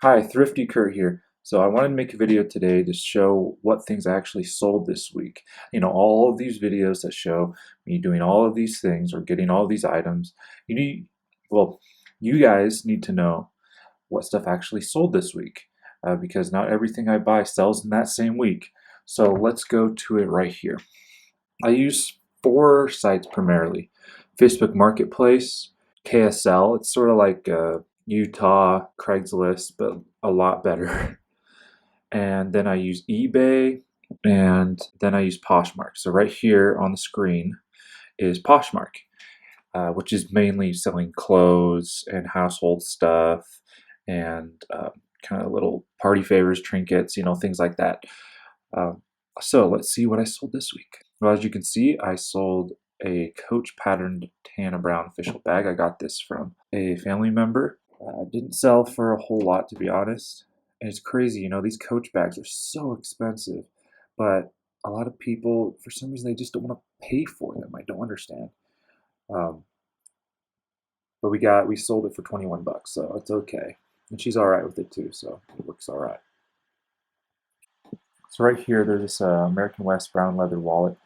Hi, Thrifty Kurt here. So I wanted to make a video today to show what things I actually sold this week. All of these videos that show me doing all of these things or getting all of these items. You need, well, you guys need to know what stuff actually sold this week because not everything I buy sells in that same week. So let's go to it right here. I use four sites primarily: Facebook Marketplace, KSL. It's sort of like Utah Craigslist, but a lot better. And then I use eBay, and then I use Poshmark. So right here on the screen is Poshmark, which is mainly selling clothes and household stuff and kind of little party favors, trinkets, things like that. Um, so let's see what I sold this week. Well, as you can see, I sold a Coach patterned Tana Brown official bag. I got this from a family member. Didn't sell for a whole lot, to be honest. And it's crazy, these Coach bags are so expensive, but a lot of people, for some reason, they just don't want to pay for them. I don't understand. Um, but we sold it for 21 bucks, so it's okay. And she's all right with it too, so it works all right. So right here, there's this American West brown leather wallet.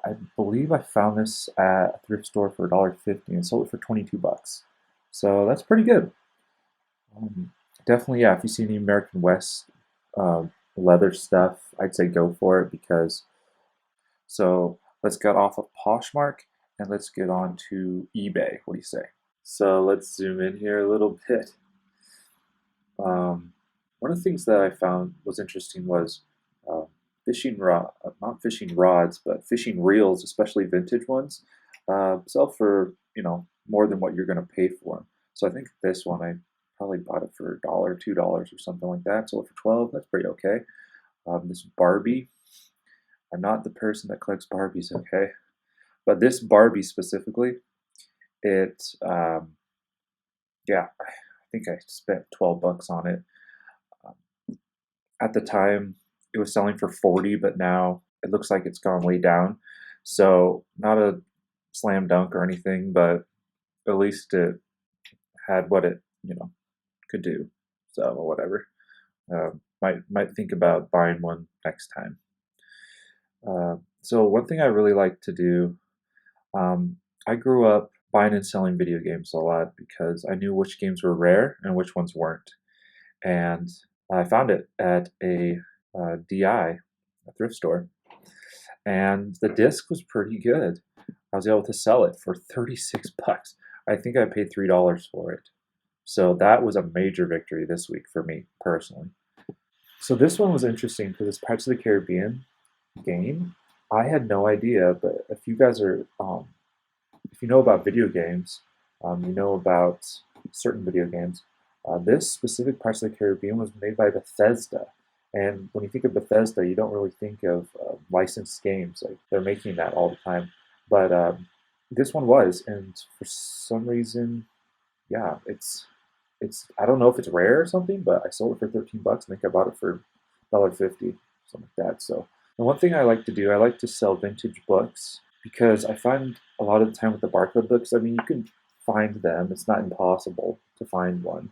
I believe I found this at a thrift store for $1.50 and sold it for 22 bucks. So that's pretty good. Definitely, yeah, if you see any American West leather stuff, I'd say go for it because. So let's get off of Poshmark and let's get on to eBay. What do you say? So let's zoom in here a little bit. One of the things that I found was interesting was uh, not fishing rods, but fishing reels, especially vintage ones, sell for more than what you're going to pay for them. So I think this one I probably bought it for $1, $2 or something like that. Sold it for 12. That's pretty okay. This Barbie, I'm not the person that collects Barbies, okay, but this Barbie specifically, it yeah, I think I spent 12 bucks on it. At the time it was selling for 40, but now it looks like it's gone way down. So not a slam dunk or anything, but at least it had what it could do. So whatever. Might think about buying one next time. So one thing I really like to do, I grew up buying and selling video games a lot because I knew which games were rare and which ones weren't. And I found it at a DI, a thrift store, and the disc was pretty good. I was able to sell it for 36 bucks. I think I paid $3 for it. So that was a major victory this week for me personally. So this one was interesting because it's Pirates of the Caribbean game. I had no idea, but if you guys are, if you know about video games, you know about certain video games. This specific Pirates of the Caribbean was made by Bethesda. And when you think of Bethesda, you don't really think of licensed games. Like they're making that all the time. But this one was, and for some reason, yeah, it's I don't know if it's rare or something, but I sold it for 13 bucks. I think I bought it for $1.50, something like that. So the one thing I like to do, I like to sell vintage books because I find a lot of the time with the barcode books, I mean, you can find them. It's not impossible to find one.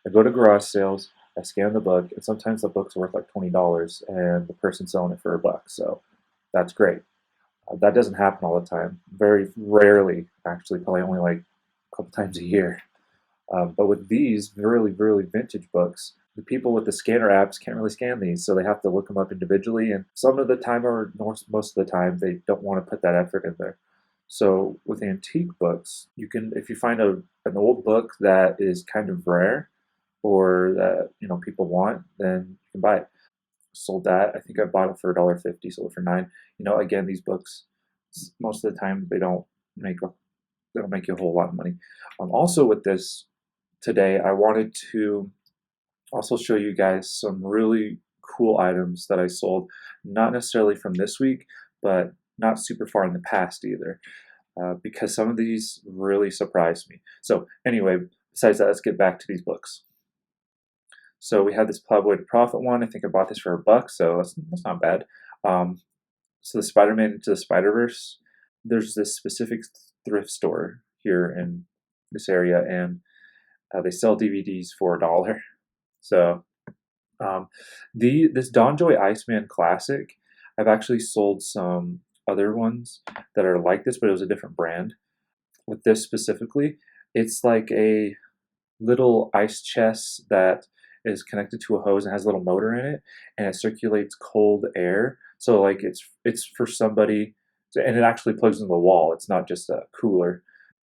I go to garage sales, I scan the book, and sometimes the book's worth like $20, and the person's selling it for $1. So that's great. That doesn't happen all the time. Very rarely, actually, probably only like a couple times a year. But with these really, really vintage books, the people with the scanner apps can't really scan these, so they have to look them up individually. And some of the time, or most of the time, they don't want to put that effort in there. So with antique books, you can, if you find an old book that is kind of rare or that people want, then you can buy it. Sold that. I think I bought it for $1.50. Sold it for 9. Again, these books most of the time make they don't make you a whole lot of money. Also with this today, I wanted to also show you guys some really cool items that I sold, not necessarily from this week, but not super far in the past either, because some of these really surprised me. So anyway, besides that, let's get back to these books. So we have this Plowboy to Profit one. I think I bought this for $1, so that's not bad. So the Spider-Man Into the Spider-Verse, there's this specific thrift store here in this area, and they sell DVDs for $1. So this Don Joy Iceman Classic, I've actually sold some other ones that are like this, but it was a different brand. With this specifically, it's like a little ice chest that is connected to a hose and has a little motor in it, and it circulates cold air. So like it's for somebody, and it actually plugs into the wall. It's not just a cooler.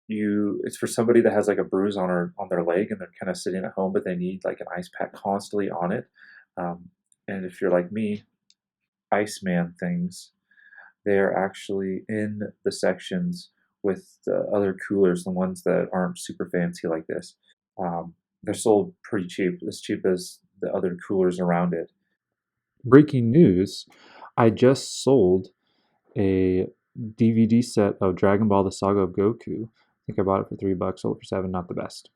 It's for somebody that has like a bruise on their leg and they're kind of sitting at home, but they need like an ice pack constantly on it. And if you're like me, Iceman things, they're actually in the sections with the other coolers, the ones that aren't super fancy like this. They're sold pretty cheap, as cheap as the other coolers around it. Breaking news, I just sold a DVD set of Dragon Ball: The Saga of Goku. I think I bought it for $3, sold it for $7. Not the best.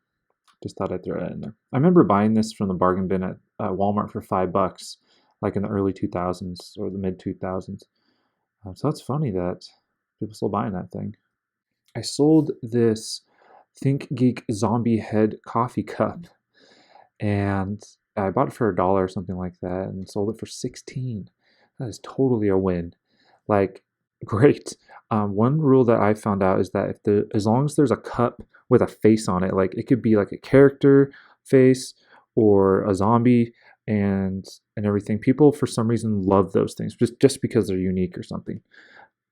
Just thought I'd throw that in there. I remember buying this from the bargain bin at Walmart for $5, like in the early 2000s or the mid 2000s. So that's funny that people still buying that thing. I sold this Think Geek Zombie Head coffee cup, and I bought it for $1 or something like that, and sold it for 16. That is totally a win. Like, great. One rule that I found out is that as long as there's a cup with a face on it, like it could be like a character face or a zombie and everything. People for some reason love those things just because they're unique or something.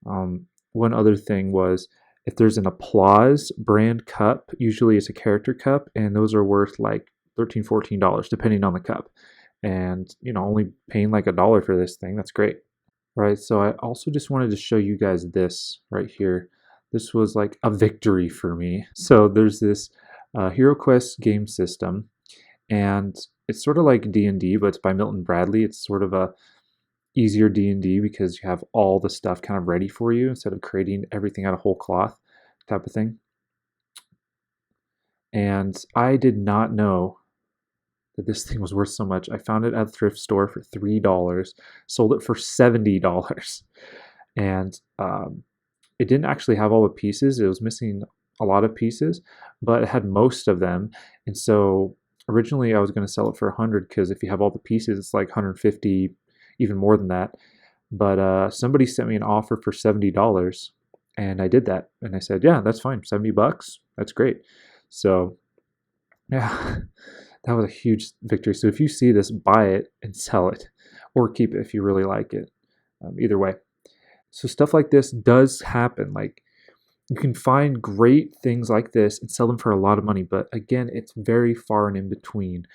One other thing was if there's an Applause brand cup, usually it's a character cup, and those are worth like $13, $14 depending on the cup. And only paying like $1 for this thing, that's great. Right, so I also just wanted to show you guys this right here. This was like a victory for me. So there's this Hero Quest game system, and it's sort of like D&D, but it's by Milton Bradley. It's sort of a easier D&D because you have all the stuff kind of ready for you instead of creating everything out of whole cloth type of thing. And I did not know that this thing was worth so much. I found it at the thrift store for $3, sold it for $70, and it didn't actually have all the pieces. It was missing a lot of pieces, but it had most of them. And so originally I was going to sell it for $100 because if you have all the pieces, it's like $150, even more than that. But somebody sent me an offer for $70, and I did that. And I said, yeah, that's fine. $70, that's great. So yeah. That was a huge victory. So if you see this, buy it and sell it, or keep it if you really like it. Either way. So stuff like this does happen. Like you can find great things like this and sell them for a lot of money, but again, it's very far and in between.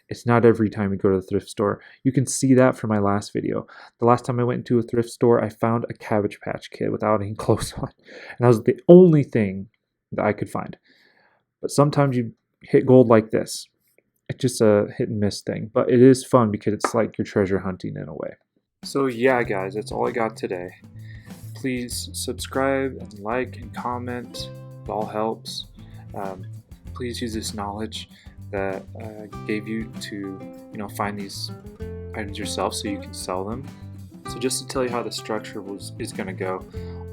It's not every time you go to the thrift store. You can see that from my last video. The last time I went into a thrift store, I found a Cabbage Patch Kid without any clothes on, and that was the only thing that I could find. But sometimes you hit gold like this. It's just a hit and miss thing, but it is fun because it's like you're treasure hunting in a way. So yeah, guys, that's all I got today. Please subscribe and like and comment. It all helps. Please use this knowledge that I gave you to find these items yourself so you can sell them. So just to tell you how the structure is going to go,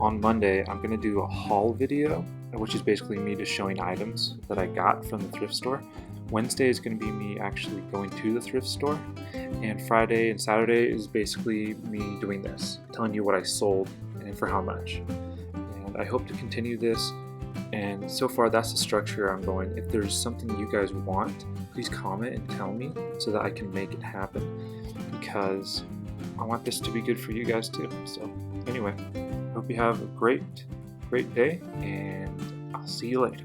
on Monday I'm going to do a haul video, which is basically me just showing items that I got from the thrift store. Wednesday is going to be me actually going to the thrift store, and Friday and Saturday is basically me doing this, telling you what I sold and for how much. And I hope to continue this, and so far that's the structure I'm going. If there's something you guys want, please comment and tell me so that I can make it happen, because I want this to be good for you guys too. So anyway, hope you have a great day, and I'll see you later.